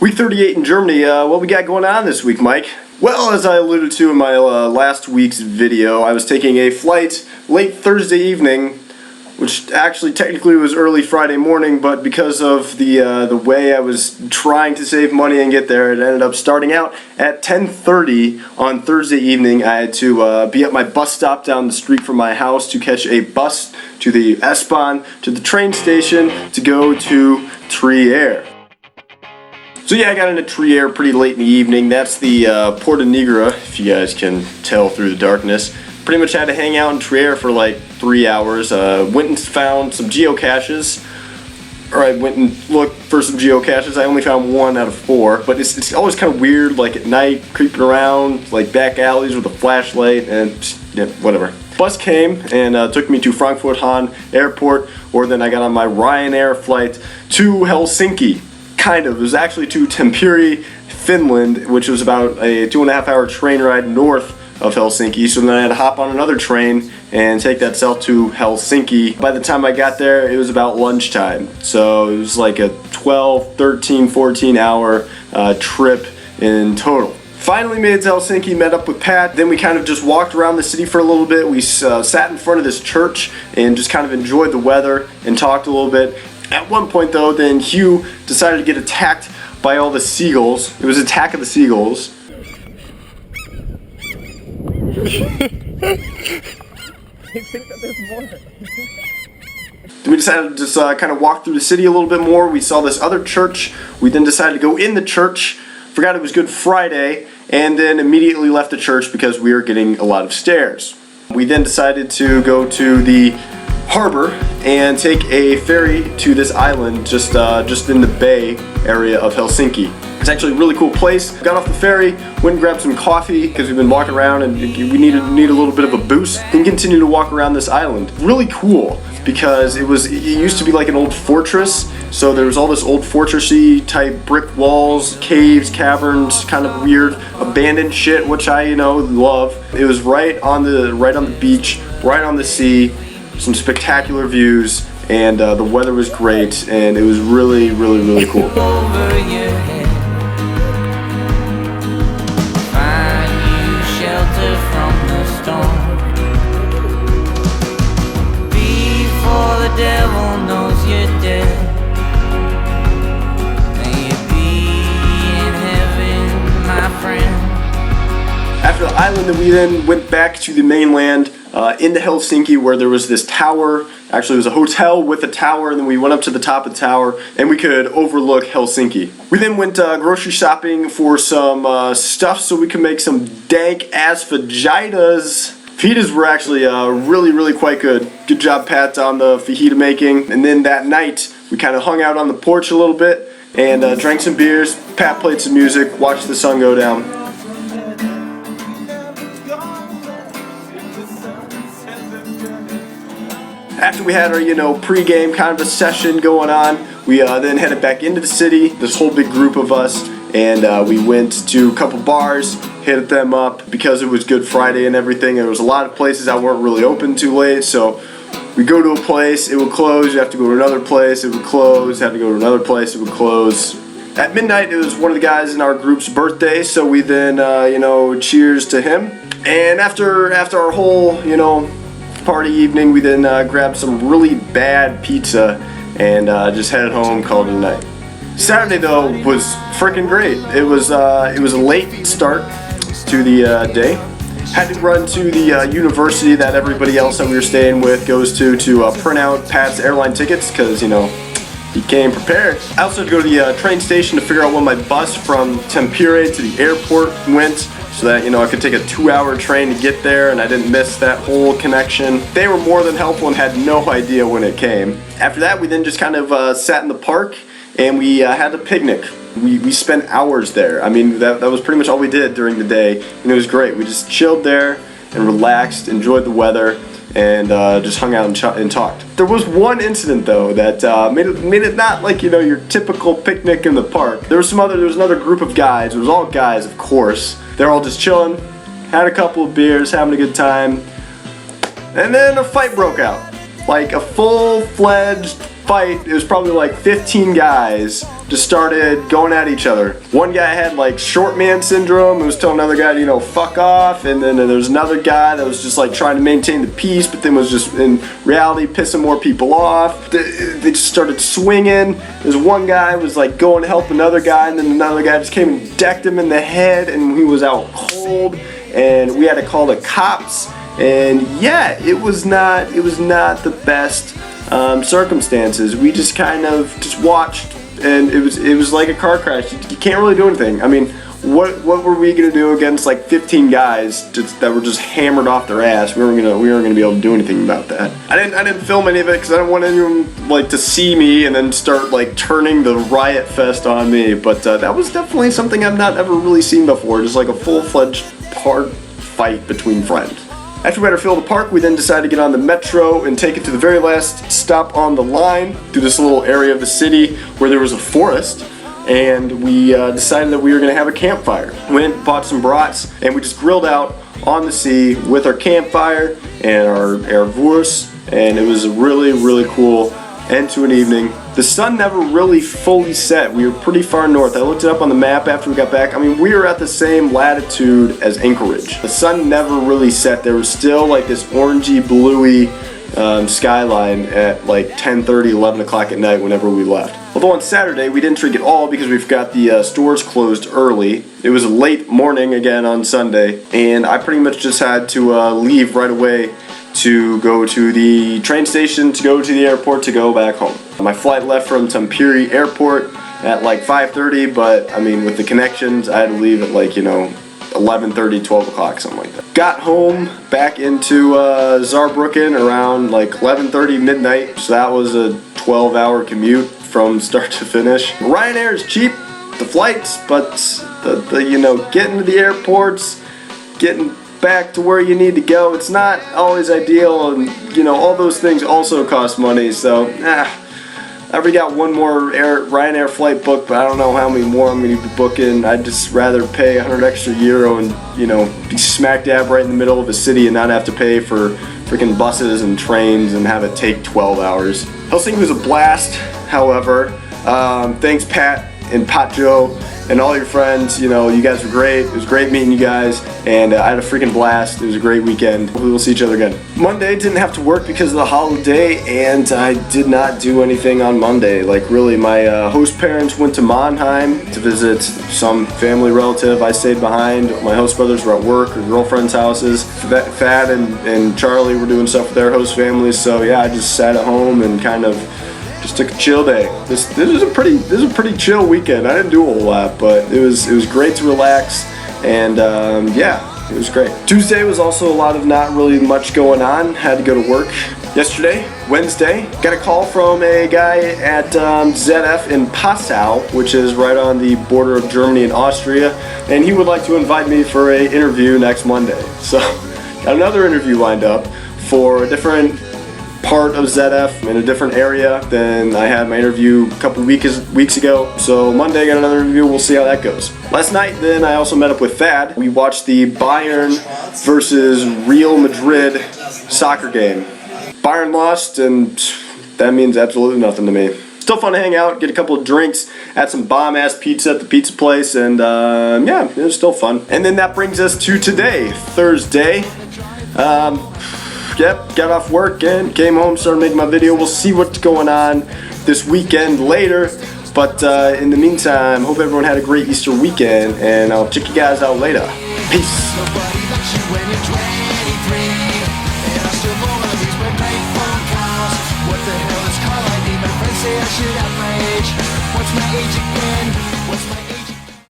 Week 38 in Germany, what we got going on this week, Mike? Well, as I alluded to in my last week's video, I was taking a flight late Thursday evening, which actually technically was early Friday morning, but because of the way I was trying to save money and get there, it ended up starting out at 10:30 on Thursday evening. I had to be at my bus stop down the street from my house to catch a bus to the S-Bahn, to the train station, to go to Trier. So yeah, I got into Trier pretty late in the evening. That's the Porta Nigra, if you guys can tell through the darkness. Pretty much had to hang out in Trier for like 3 hours. Went and found some geocaches. Or I went and looked for some geocaches. I only found 1 out of 4. But it's always kind of weird, like at night, creeping around, like back alleys with a flashlight, and yeah, whatever. Bus came and took me to Frankfurt Hahn Airport, or then I got on my Ryanair flight to Helsinki. Kind of. It was actually to Tampere, Finland, which was about a 2.5 hour train ride north of Helsinki. So then I had to hop on another train and take that south to Helsinki. By the time I got there, it was about lunchtime. So it was like a 12, 13, 14 hour trip in total. Finally made it to Helsinki, met up with Pat. Then we kind of just walked around the city for a little bit. We sat in front of this church and just kind of enjoyed the weather and talked a little bit. At one point though, then Hugh decided to get attacked by all the seagulls. It was Attack of the Seagulls. I think that there's more. Then we decided to just kind of walk through the city a little bit more. We saw this other church. We then decided to go in the church. Forgot it was Good Friday, and then immediately left the church because we were getting a lot of stares. We then decided to go to the harbor and take a ferry to this island just in the bay area of Helsinki. It's actually a really cool place. Got off the ferry, went and grabbed some coffee because we've been walking around and we need a little bit of a boost, and continue to walk around this island. Really cool because it used to be like an old fortress. So there was all this old fortressy type brick walls, caves, caverns, kind of weird abandoned shit, which I love. It was right on the beach, right on the sea. Some spectacular views, and the weather was great, and it was really, really, really cool. After the island, then we then went back to the mainland into Helsinki, where there was this tower. Actually, it was a hotel with a tower, and then we went up to the top of the tower, and we could overlook Helsinki. We then went grocery shopping for some stuff so we could make some dank-ass fajitas. Fajitas were actually really, really quite good. Good job, Pat, on the fajita making. And then that night, we kind of hung out on the porch a little bit and drank some beers. Pat played some music, watched the sun go down. After we had our, pre-game kind of a session going on, we then headed back into the city, this whole big group of us, and we went to a couple bars, hit them up. Because it was Good Friday and everything, there was a lot of places that weren't really open too late, so we go to a place, it would close, you have to go to another place, it would close, have to go to another place, it would close. At midnight, it was one of the guys in our group's birthday, so we then, cheers to him. And after our whole, party evening, we then grabbed some really bad pizza and just headed home, called it a night. Saturday though was freaking great. It was a late start to the day. Had to run to the university that everybody else that we were staying with goes to print out Pat's airline tickets, because he came prepared. I also had to go to the train station to figure out when my bus from Tampere to the airport went, so that I could take a 2-hour train to get there and I didn't miss that whole connection. They were more than helpful and had no idea when it came. After that, we then just kind of sat in the park and we had a picnic. We spent hours there. I mean, that was pretty much all we did during the day, and it was great. We just chilled there and relaxed, enjoyed the weather, and just hung out and talked. There was one incident though that made it not like your typical picnic in the park. There was another group of guys. It was all guys, of course. They're all just chilling, had a couple of beers, having a good time, and then a fight broke out. like a full-fledged fight. It was probably like 15 guys just started going at each other. One guy had like short man syndrome and was telling another guy to, you know, fuck off, and then there's another guy that was just like trying to maintain the peace, but then was just in reality pissing more people off. They just started swinging. There's one guy was like going to help another guy, and then another guy just came and decked him in the head, and he was out cold, and we had to call the cops. And yeah, it was not the best circumstances. We just kind of just watched, and it was like a car crash. You can't really do anything. I mean, what were we gonna do against like 15 guys that were just hammered off their ass? We weren't gonna be able to do anything about that. I didn't film any of it because I didn't want anyone like to see me and then start like turning the riot fest on me. But that was definitely something I've not ever really seen before. Just like a full-fledged fight between friends. After we had our fill of the park, we then decided to get on the metro and take it to the very last stop on the line through this little area of the city where there was a forest, and we decided that we were going to have a campfire. We went and bought some brats, and we just grilled out on the sea with our campfire and our wurst, and it was a really, really cool end to an evening. The sun never really fully set. We were pretty far north. I looked it up on the map after we got back. I mean, we were at the same latitude as Anchorage. The sun never really set. There was still like this orangey, bluey skyline at like 10:30, 11 o'clock at night whenever we left. Although on Saturday we didn't drink at all because we forgot the stores closed early. It was a late morning again on Sunday, and I pretty much just had to leave right away to go to the train station, to go to the airport, to go back home. My flight left from Tampere Airport at like 5:30, but I mean, with the connections, I had to leave at like, you know, 11:30, 12 o'clock, something like that. Got home back into Saarbrücken around like 11:30 midnight, so that was a 12-hour commute from start to finish. Ryanair is cheap, the flights, but the you know, getting to the airports, getting back to where you need to go, it's not always ideal, and you know, all those things also cost money. So I already got one more Ryanair flight booked, but I don't know how many more I'm going to be booking. I'd just rather pay 100 extra euro and, you know, be smack dab right in the middle of a city and not have to pay for freaking buses and trains and have it take 12 hours. Helsinki was a blast, however. Thanks Pat and Pat Joe and all your friends. You know, you guys were great. It was great meeting you guys, and I had a freaking blast. It was a great weekend. Hopefully we'll see each other again. Monday didn't have to work because of the holiday, and I did not do anything on Monday. Like really, my host parents went to Mannheim to visit some family relative. I stayed behind. My host brothers were at work or girlfriends' houses. Thad and Charlie were doing stuff with their host families. So yeah, I just sat at home and kind of just took a chill day. This was a pretty chill weekend. I didn't do a whole lot, but it was great to relax, and yeah, it was great. Tuesday was also a lot of not really much going on. Had to go to work yesterday. Wednesday, got a call from a guy at ZF in Passau, which is right on the border of Germany and Austria, and he would like to invite me for an interview next Monday. So got another interview lined up for a different part of ZF in a different area than I had my interview a couple weeks ago. So Monday I got another interview. We'll see how that goes. Last night then I also met up with Thad. We watched the Bayern versus Real Madrid soccer game. Bayern lost, and that means absolutely nothing to me. Still fun to hang out, get a couple of drinks, had some bomb-ass pizza at the pizza place, and yeah, it was still fun. And then that brings us to today, Thursday. Yep, got off work and came home, started making my video. We'll see what's going on this weekend later. But in the meantime, hope everyone had a great Easter weekend, and I'll check you guys out later. Peace. What's my age again? What's my